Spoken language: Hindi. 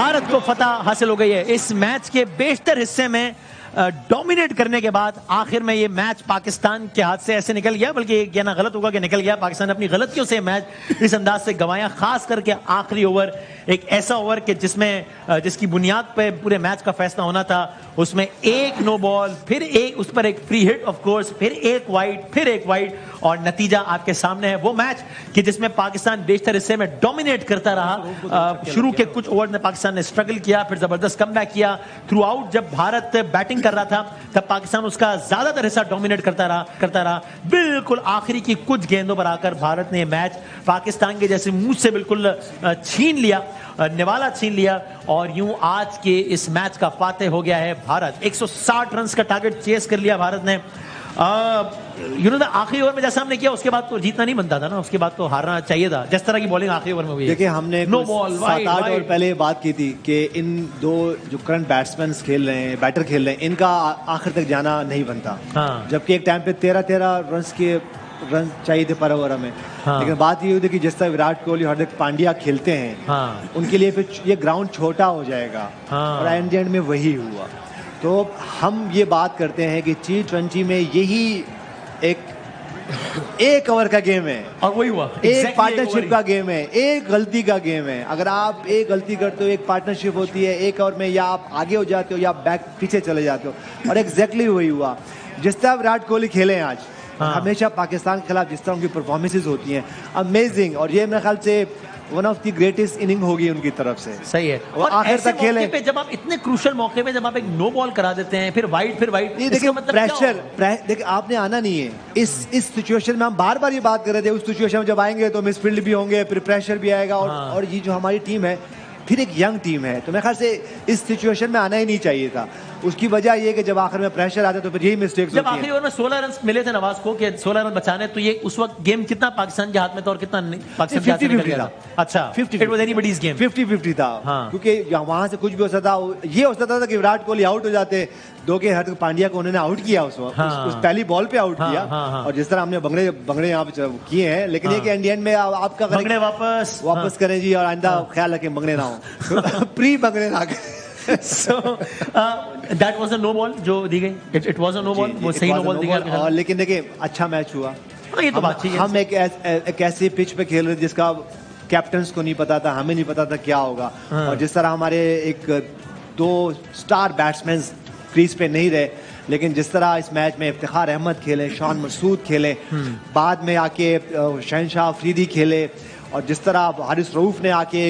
भारत को फतह हासिल हो गई है। इस मैच के बेशतर हिस्से में डोमिनेट करने के बाद आखिर में ये मैच पाकिस्तान के हाथ से ऐसे निकल गया, बल्कि ये कहना गलत होगा कि निकल गया। पाकिस्तान ने अपनी गलतियों से मैच इस अंदाज से गंवाया, खास करके आखिरी ओवर, एक ऐसा ओवर कि जिसकी बुनियाद पे पूरे मैच का फैसला होना था। उसमें एक नो बॉल, फिर एक उस पर एक फ्री हिट ऑफ कोर्स, फिर एक वाइड, फिर एक वाइड, और नतीजा आपके सामने है। वो मैच कि जिसमें पाकिस्तान बेशतर हिस्से में डोमिनेट करता रहा। शुरू के कुछ ओवर में पाकिस्तान ने स्ट्रगल किया, फिर जबरदस्त कमबैक किया। थ्रू आउट जब भारत बैटिंग कर रहा था तब पाकिस्तान उसका ज्यादातर हिस्सा डोमिनेट करता रहा। बिल्कुल आखिरी की कुछ गेंदों पर आकर भारत ने मैच पाकिस्तान के जैसे मुंह से बिल्कुल छीन लिया, निवाला छीन लिया, और यूं आज के इस मैच का फातेह हो गया है भारत। 160 रन का टारगेट चेस कर लिया भारत ने। आखिरी ओवर में जैसा हमने किया उसके बाद तो जीतना नहीं बनता था ना, उसके बाद तो हारना चाहिए था। जिस तरह की बॉलिंग आखिरी ओवर में हुई, देखिए हमने नो बॉल 7-8 ओवर पहले बात की थी कि इन दो जो करंट बैट्समैन खेल रहे हैं, बैटर खेल रहे हैं, इनका आखिर तक जाना नहीं बनता। हाँ। जबकि एक टाइम पे 13-13 रन चाहिए थे पर ओवर में। हाँ। लेकिन बात ये हुई थी कि जिस तरह विराट कोहली, हार्दिक पांड्या खेलते हैं, हाँ, उनके लिए फिर ये ग्राउंड छोटा हो जाएगा। हाँ। और एंड में वही हुआ। तो हम ये बात करते हैं कि T20 में यही एक ओवर का गेम है, और वही हुआ। एक पार्टनरशिप का गेम है, एक गलती का गेम है। अगर आप एक गलती करते हो, एक पार्टनरशिप होती है एक ओवर में, या आप आगे हो जाते हो या बैक पीछे चले जाते हो। और एग्जैक्टली वही हुआ। जिस तरह विराट कोहली खेले हैं आज, हाँ, हमेशा पाकिस्तान के खिलाफ जिस तरह उनकी परफॉर्मेंसेज होती हैं, अमेजिंग। और ये मेरे ख्याल से one of the greatest inning होगी उनकी तरफ से। सही है। और आखिर तक खेले पे जब आप इतने क्रूशियल मौके पे जब आप एक नो बॉल करा देते हैं, फिर वाइड, देखिए प्रेशर, देखिए आपने आना नहीं है इस सिचुएशन में। हम बार बार ये बात कर रहे थे, उस सिचुएशन में जब आएंगे तो मिसफील्ड भी होंगे, फिर प्रेशर भी आएगा। और ये जो हमारी टीम है, फिर एक यंग टीम है, तो मेरे ख्याल से इस सिचुएशन में आना ही नहीं चाहिए था। उसकी वजह ये कि जब आखिर में प्रेशर आता है तो फिर यही मिस्टेक्स होती हैं। जब आखिरी ओवर में 16 रन मिले थे नवाज को कि 16 रन बचाने, तो ये उस वक्त गेम कितना पाकिस्तान के हाथ में था और कितना पाकिस्तान के हाथ में था? अच्छा, 50-50 था। हाँ। क्योंकि वहां से कुछ भी हो सकता था। ये हो सकता था कि विराट कोहली आउट हो जाते, दो के हार्दिक पांड्या को उन्होंने आउट किया उस वक्त। हाँ। उस पहली बॉल पे आउट किया। हाँ। और जिस तरह हमने बंगड़े यहाँ पे किए हैं, लेकिन ये कि एंड में आपका बंगड़े वापस करें जी, और आइंदा ख्याल रखें बंगड़े ना हो, प्री बंगड़े ना करें। So that was a no ball जो दी गई। It was a no ball, वो सही नो बॉल दी गई। और लेकिन देखिए अच्छा मैच हुआ। ये तो बात है। हम एक ऐसी पिच पे खेल रहे थे जिसका कैप्टन्स को नहीं पता था, हमें नहीं पता था क्या होगा। और जिस तरह हमारे दो स्टार बैट्समैन क्रीज पे नहीं रहे, लेकिन जिस तरह इस मैच में इफ्तिखार अहमद खेले, शान मसूद खेले, बाद में आके शहनशाह अफरीदी खेले, और जिस तरह हारिस रऊफ ने आके